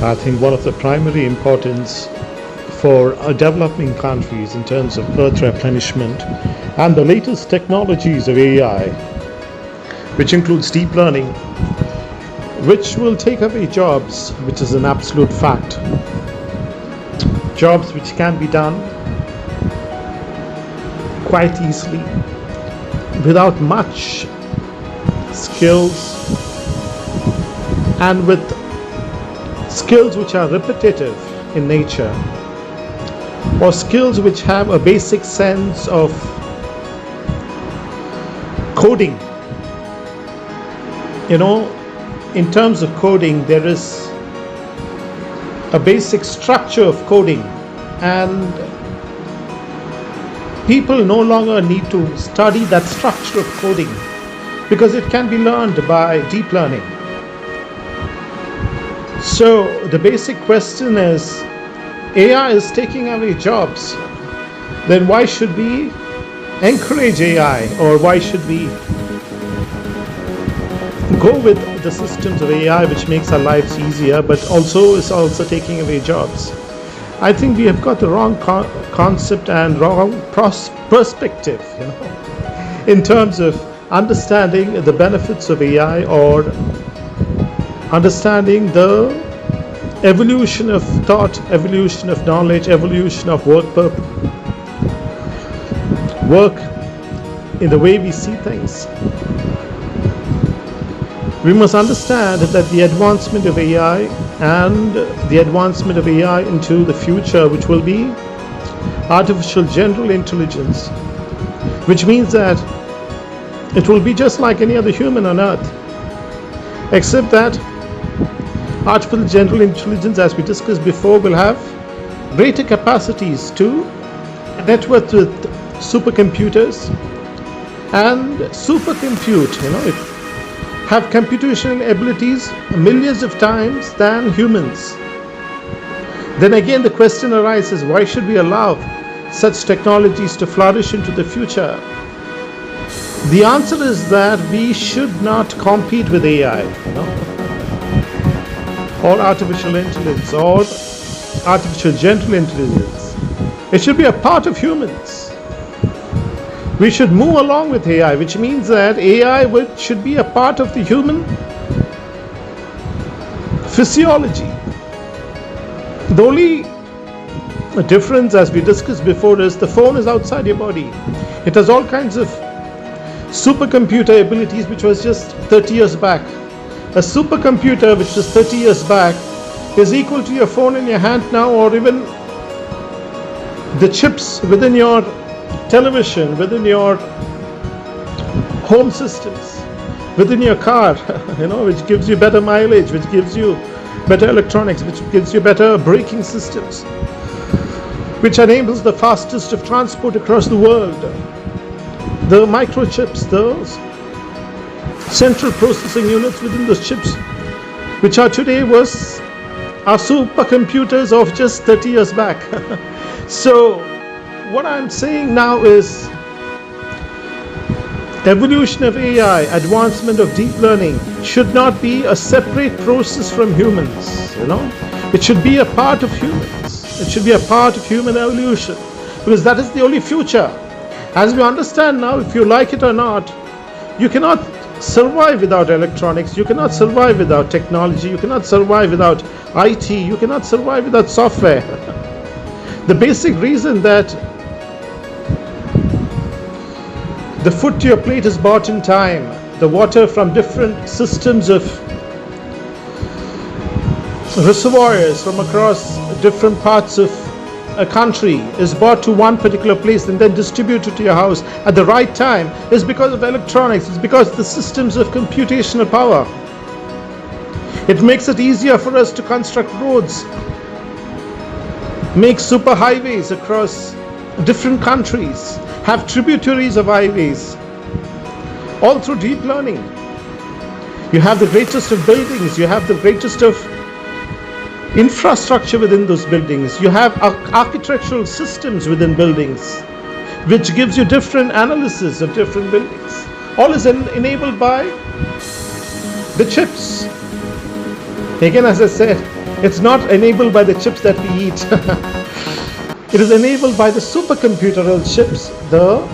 I think one of the primary importance for developing countries in terms of earth replenishment and the latest technologies of AI, which includes deep learning, which will take away jobs, which is an absolute fact. Jobs which can be done quite easily without much skills, and with skills which are repetitive in nature, or skills which have a basic sense of coding. In terms of coding, there is a basic structure of coding, and people no longer need to study that structure of coding because it can be learned by deep learning. So the basic question is, AI is taking away jobs, then why should we encourage AI, or why should we go with the systems of AI which makes our lives easier but is also taking away jobs? I think we have got the wrong concept and wrong perspective, in terms of understanding the benefits of AI, or understanding the evolution of thought, evolution of knowledge, evolution of work in the way we see things. We must understand that the advancement of AI and the advancement of AI into the future, which will be artificial general intelligence, which means that it will be just like any other human on earth, except that artificial general intelligence, as we discussed before, will have greater capacities to network with supercomputers and supercompute, have computational abilities millions of times than humans. Then again the question arises, why should we allow such technologies to flourish into the future? The answer is that we should not compete with AI, or artificial intelligence, or artificial general intelligence. It should be a part of humans. We should move along with AI, which means that AI should be a part of the human physiology. The only difference, as we discussed before, is the phone is outside your body. It has all kinds of supercomputer abilities, which was just 30 years back. A supercomputer which was 30 years back is equal to your phone in your hand now, or even the chips within your television, within your home systems, within your car, which gives you better mileage, which gives you better electronics, which gives you better braking systems, which enables the fastest of transport across the world. The microchips, those central processing units within those chips, which are today are supercomputers of just 30 years back. So what I'm saying now is, evolution of AI, advancement of deep learning should not be a separate process from humans. It should be a part of humans. It should be a part of human evolution, because that is the only future. As we understand now, if you like it or not, you cannot survive without electronics, you cannot survive without technology, you cannot survive without IT, you cannot survive without software. The basic reason that the food to your plate is bought in time, the water from different systems of reservoirs from across different parts of a country is brought to one particular place and then distributed to your house at the right time, is because of electronics. It's because of the systems of computational power. It makes it easier for us to construct roads, make super highways across different countries, have tributaries of highways, all through deep learning. You have the greatest of buildings, you have the greatest of infrastructure within those buildings, you have architectural systems within buildings, which gives you different analysis of different buildings. All is enabled by the chips. Again, as I said, It's not enabled by the chips that we eat. It is enabled by the supercomputer chips, the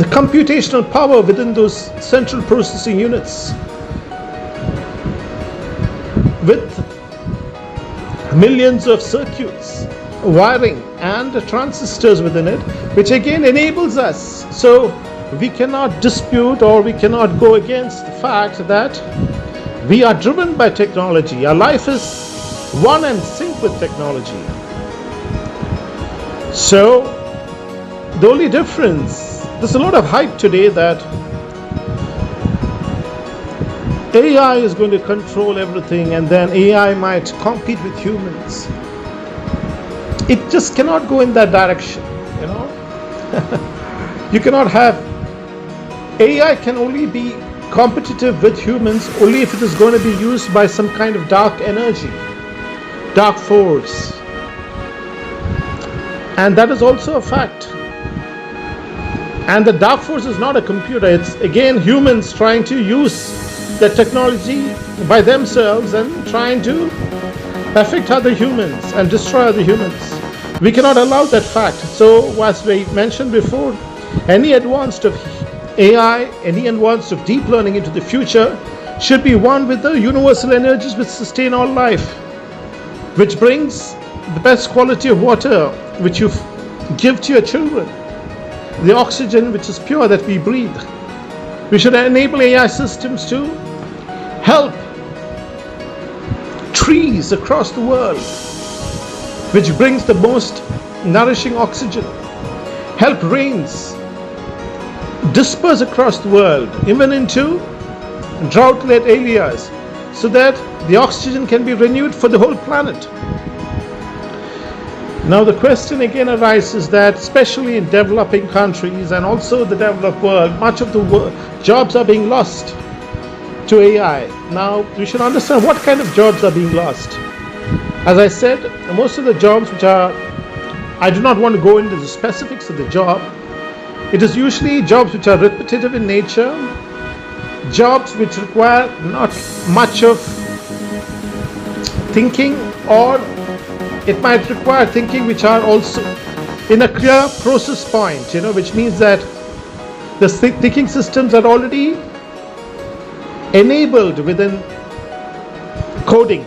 computational power within those central processing units, with millions of circuits, wiring and transistors within it, which again enables us. So we cannot dispute or we cannot go against the fact that we are driven by technology. Our life is one and sync with technology. So the only difference, there's a lot of hype today that AI is going to control everything and then AI might compete with humans. It just cannot go in that direction, you know. You cannot have, AI can only be competitive with humans only if it is going to be used by some kind of dark energy, dark force. And that is also a fact. And the dark force is not a computer, it's again humans trying to use the technology by themselves and trying to affect other humans and destroy other humans. We cannot allow that fact. So as we mentioned before, any advanced of AI, any advance of deep learning into the future should be one with the universal energies which sustain all life, which brings the best quality of water which you give to your children, the oxygen which is pure that we breathe. We should enable AI systems to help trees across the world, which brings the most nourishing oxygen, help rains disperse across the world, even into drought-led areas, so that the oxygen can be renewed for the whole planet. Now the question again arises that especially in developing countries and also the developed world, much of the jobs are being lost to AI. Now we should understand what kind of jobs are being lost. As I said, most of the jobs which are, I do not want to go into the specifics of the job. It is usually jobs which are repetitive in nature, jobs which require not much of thinking, or it might require thinking which are also in a clear process point, which means that the thinking systems are already enabled within coding,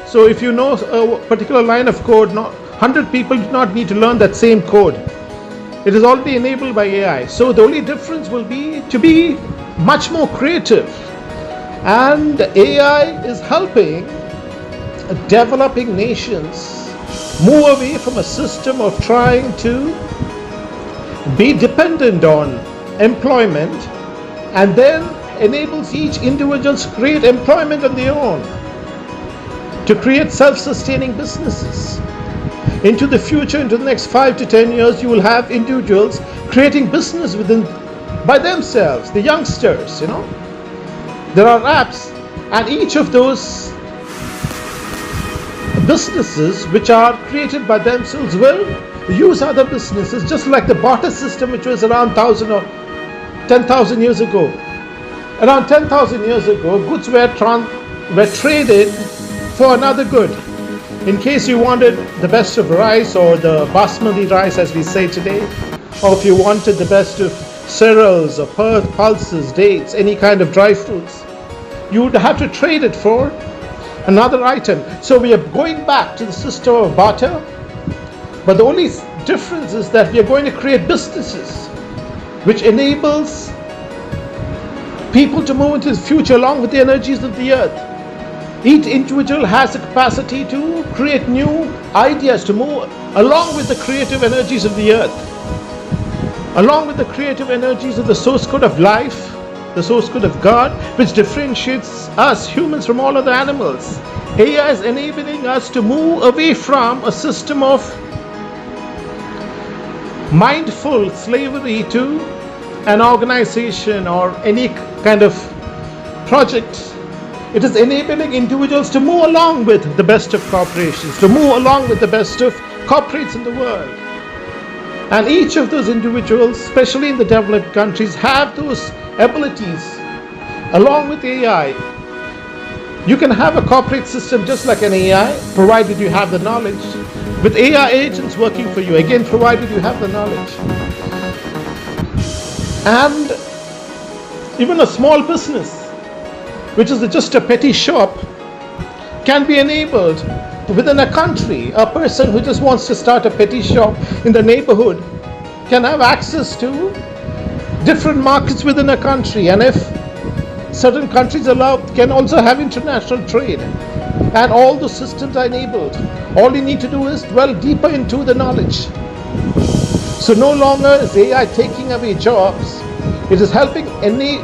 So if you know a particular line of code, 100 people do not need to learn that same code. It is already enabled by AI. So the only difference will be to be much more creative. And AI is helping developing nations move away from a system of trying to be dependent on employment, and then enables each individual to create employment on their own, to create self-sustaining businesses. Into the future, into the next 5 to 10 years, you will have individuals creating business by themselves, the youngsters, There are apps, and each of those businesses which are created by themselves will use other businesses, just like the barter system which was around 1,000 or 10,000 years ago. Around 10,000 years ago, goods were traded for another good. In case you wanted the best of rice, or the basmati rice as we say today, or if you wanted the best of cereals or pulses, dates, any kind of dry fruits, you would have to trade it for another item. So we are going back to the system of barter, but the only difference is that we are going to create businesses which enables people to move into the future along with the energies of the earth. Each individual has the capacity to create new ideas, to move along with the creative energies of the earth, along with the creative energies of the source code of life, the source code of God, which differentiates us humans from all other animals. AI is enabling us to move away from a system of mindful slavery to an organization or any kind of project. It is enabling individuals to move along with the best of corporations, to move along with the best of corporates in the world. And each of those individuals, especially in the developed countries, have those abilities along with AI You can have a corporate system just like an AI, provided you have the knowledge, with AI agents working for you, again, provided you have the knowledge. And even a small business, which is just a petty shop, can be enabled within a country. A person who just wants to start a petty shop in the neighborhood can have access to different markets within a country, and if certain countries allow, can also have international trade, and all the systems are enabled. All you need to do is dwell deeper into the knowledge. So no longer is AI taking away jobs, it is helping any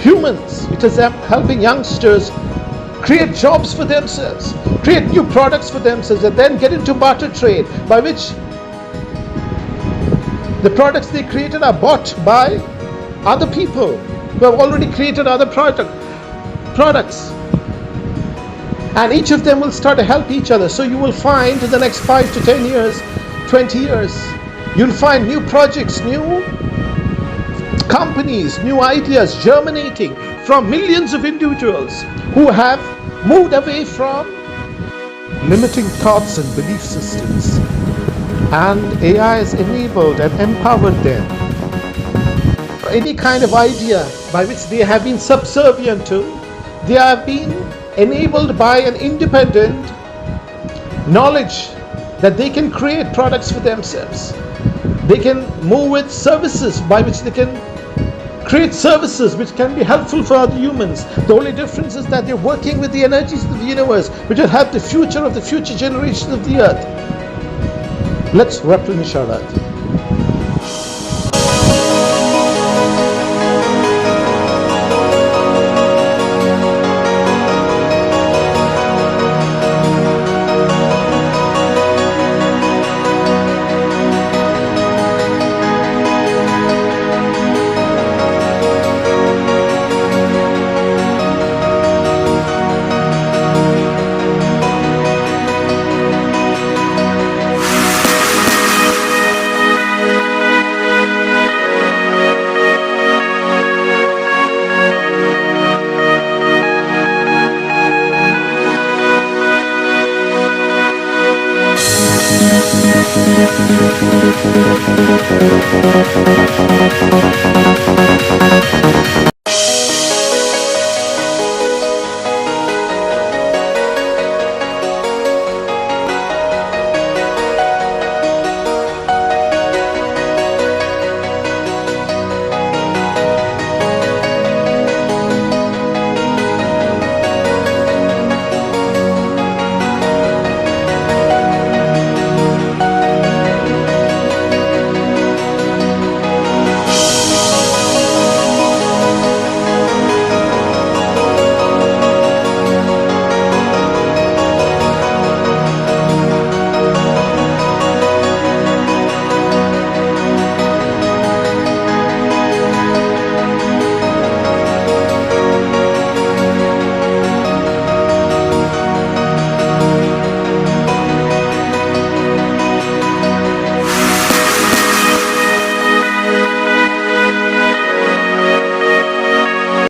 humans, it is helping youngsters create jobs for themselves, create new products for themselves, and then get into barter trade, by which the products they created are bought by other people who have already created other products. And each of them will start to help each other. So you will find in the next 5 to 10 years, 20 years, you'll find new projects, new companies, new ideas germinating from millions of individuals who have moved away from limiting thoughts and belief systems. And AI has enabled and empowered them. Any kind of idea by which they have been subservient to, they have been enabled by an independent knowledge that they can create products for themselves. They can move with services by which they can create services which can be helpful for other humans. The only difference is that they're working with the energies of the universe, which will help the future of the future generations of the earth. Let's replenish our earth.